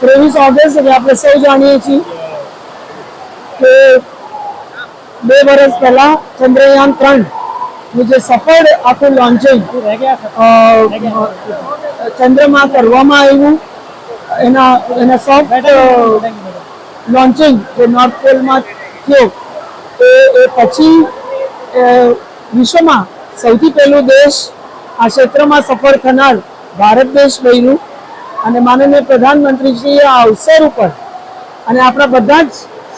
23 August એટલે આપણે સૌ જાણીએ છીએ કે 2 વર્ષ પહેલા ચંદ્રયાન-3 નું જે સફળ આખું લોન્ચિંગ ચંદ્રમાં કરવામાં આવ્યું, એના સોફ્ટ લોન્ચિંગ જે નોર્થ પોલમાં થયો એ પછી વિશ્વમાં સૌથી પહેલું દેશ આ ક્ષેત્રમાં સફળ થનાર ભારત દેશ બન્યું. અને માનનીય પ્રધાનમંત્રીશ્રીએ આ અવસર ઉપર અને આપણા બધા જ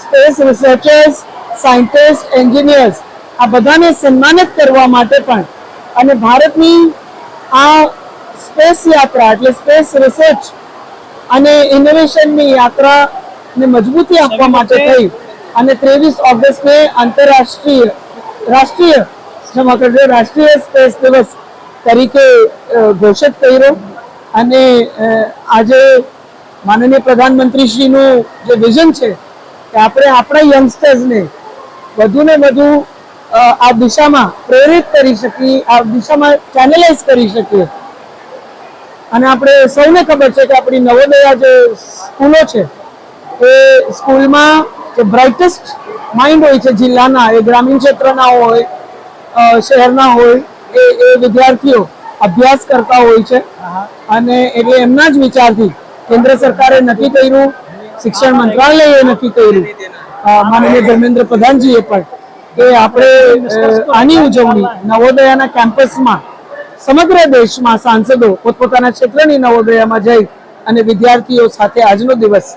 સ્પેસ રિસર્ચર્સ, સાયન્ટિસ્ટ, એન્જિનિયર્સ આ બધાને સન્માનિત કરવા માટે પણ અને ભારતની આ સ્પેસ યાત્રા એટલે સ્પેસ રિસર્ચ અને ઇનોવેશનની યાત્રાને મજબૂતી આપવા માટે થઈ અને 23 ઓગસ્ટને રાષ્ટ્રીય સ્પેસ દિવસ તરીકે ઘોષિત કર્યો. અને આજે માનનીય પ્રધાનમંત્રીશ્રીનું જે વિઝન છે કે આપણે આપણા યંગસ્ટર્સને વધુને વધુ આ દિશામાં પ્રેરિત કરી શકીએ, આ દિશામાં ચેનલાઇઝ કરી શકીએ. અને આપણે સૌને ખબર છે કે આપણી નવોદયા જે સ્કૂલો છે એ સ્કૂલમાં જે બ્રાઇટેસ્ટ માઇન્ડ હોય છે જિલ્લાના, એ ગ્રામીણ ક્ષેત્રના હોય, શહેરના હોય, એ વિદ્યાર્થીઓ અભ્યાસ કરતા હોય છે. અને એટલે એમના જ વિચારથી કેન્દ્ર સરકારે નક્કી કર્યું, શિક્ષણ મંત્રાલયે નક્કી કર્યું, માનનીય ધર્મેન્દ્ર પ્રધાનજીએ પણ, કે આપણે આની ઉજવણી નવોદયાના કેમ્પસમાં સમગ્ર દેશમાં સાંસદો પોતપોતાના ક્ષેત્રની નવોદયામાં જઈ અને વિદ્યાર્થીઓ સાથે આજનો દિવસ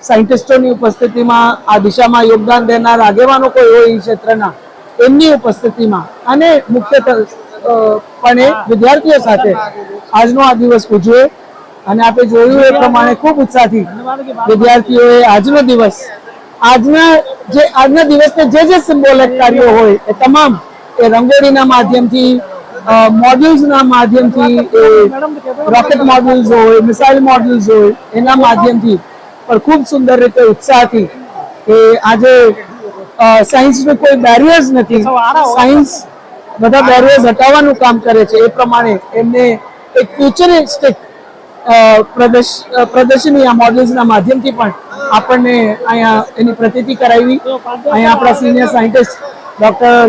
સાયન્ટિસ્ટોની ઉપસ્થિતિમાં, આ દિશામાં યોગદાન દેનાર આગેવાનો કોઈ હોય એ ક્ષેત્રના, એમની ઉપસ્થિતિમાં અને મુખ્યત્વે વિદ્યાર્થીઓ સાથે આજનો આ દિવસ ઉજવે. અને આપણે જોયું એ પ્રમાણે ખૂબ ઉત્સાહથી વિદ્યાર્થીઓએ આજનો દિવસ, આજના દિવસને જે સિમ્બોલિક કાર્યો હોય એ તમામ, એ રંગોળીના માધ્યમથી, મોડ્યુલ્સના માધ્યમથી, રોકેટ મોડ્યુલ્સ હોય, મિસાઇલ મોડ્યુલ્સ હોય, એના માધ્યમથી પણ ખૂબ સુંદર રીતે ઉત્સાહથી કે આજે સાયન્સનું કોઈ બેરિયર્સ નથી, સાયન્સ બધા બેરિયર્સ હટાવવાનું કામ કરે છે. એ પ્રમાણે એમને એક ફ્યુચરિસ્ટિક પ્રદર્શની આ મોડલ્સના માધ્યમથી પણ આપણને અહીંયા એની પ્રતીતિ કરાવી. અહીંયા આપણા સિનિયર સાયન્ટિસ્ટ ડૉક્ટર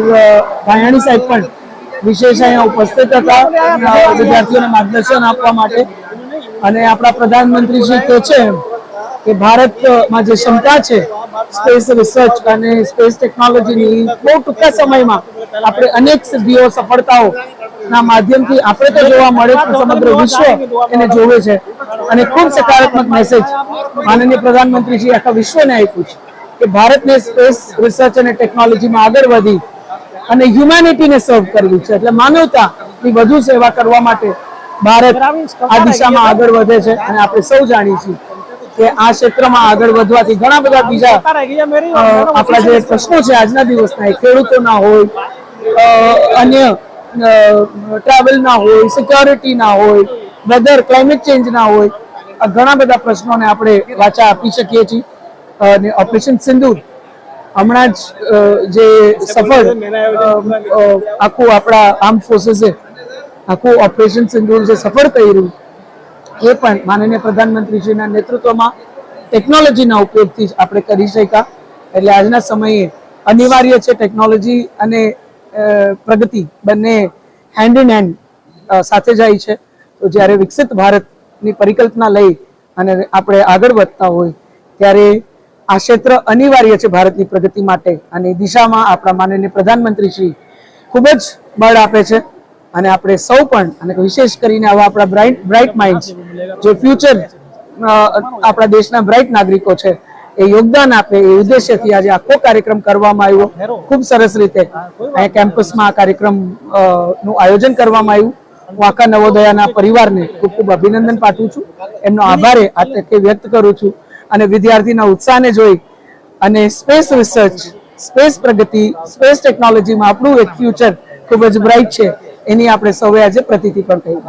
ભાયાણી સાહેબ પણ વિશેષ અહીંયા ઉપસ્થિત હતા વિદ્યાર્થીઓને માર્ગદર્શન આપવા માટે. અને આપણા પ્રધાનમંત્રી શ્રી કહે છે કે ભારતમાં જે ક્ષમતા છે સ્પેસ રિસર્ચ અને સ્પેસ ટેકનોલોજીની, બહુ ટૂંકા સમયમાં આપણે અનેક સિદ્ધિઓ, સફળતાઓના માધ્યમથી આપણે તો જોવા મળે પણ સમગ્ર વિશ્વ એને જોવે છે. અને ખૂબ સકારાત્મક મેસેજ માનનીય પ્રધાનમંત્રીજી આખા વિશ્વને આપ્યું છે કે ભારતને સ્પેસ રિસર્ચ અને ટેકનોલોજીમાં આગળ વધી અને હ્યુમેનિટીને સર્વ કરવી છે. એટલે માનવતાની વધુ સેવા કરવા માટે ભારત આ દિશામાં આગળ વધે છે. અને આપણે સૌ જાણીએ છીએ કે આ ક્ષેત્રમાં આગળ વધવાથી ઘણા બધા બીજા આપણા જે પ્રશ્નો છે આજના દિવસના, ખેડૂતોના હોય, અન્ય ટ્રાવેલના હોય, સિક્યોરિટીના હોય, વેધર ક્લાઇમેટ ચેન્જના હોય, ઘણા બધા પ્રશ્નોને આપણે વાચા આપી શકીએ છીએ. અને ઓપરેશન સિંદૂર હમણાં જ જે સફળ આખું આપણા આર્મ ફોર્સીસે આખું ઓપરેશન સિંદૂર જે સફળ કર્યું એ પણ માનનીય પ્રધાનમંત્રીશ્રીના નેતૃત્વમાં ટેકનોલોજીના ઉપયોગથી જ આપણે કરી શક્યા. એટલે આજના સમયે અનિવાર્ય છે ટેકનોલોજી અને પ્રગતિ બંને હેન્ડ ઇન હેન્ડ સાથે જાય છે. તો જ્યારે વિકસિત ભારતની પરિકલ્પના લઈ અને આપણે આગળ વધતા હોય ત્યારે આ ક્ષેત્ર અનિવાર્ય છે ભારતની પ્રગતિ માટે. અને દિશામાં આપણા માનનીય પ્રધાનમંત્રી શ્રી ખૂબ જ બળ આપે છે. અને આપણે સૌ પણ, અને વિશેષ કરીને આવા આપણા બ્રાઇટ માઇન્ડ્સ જે ફ્યુચર આપણા દેશના બ્રાઇટ નાગરિકો છે એ યોગદાન આપે એ ઉદ્દેશ્યથી આજે આખો કાર્યક્રમ કરવામાં આવ્યો. ખૂબ સરસ રીતે અહીંયા કેમ્પસમાં આ કાર્યક્રમનું આયોજન કરવામાં આવ્યું. હું આખા નવોદયાના પરિવારને ખૂબ ખૂબ અભિનંદન પાઠવું છું, એમનો આભાર આ તકે વ્યક્ત કરું છું. અને વિદ્યાર્થીના ઉત્સાહને જોઈ અને સ્પેસ રિસર્ચ, સ્પેસ પ્રગતિ, સ્પેસ ટેકનોલોજીમાં આપણું એક ફ્યુચર ખૂબ જ બ્રાઇટ છે એની આપણે સૌએ આજે પ્રતીતિ પણ કહી.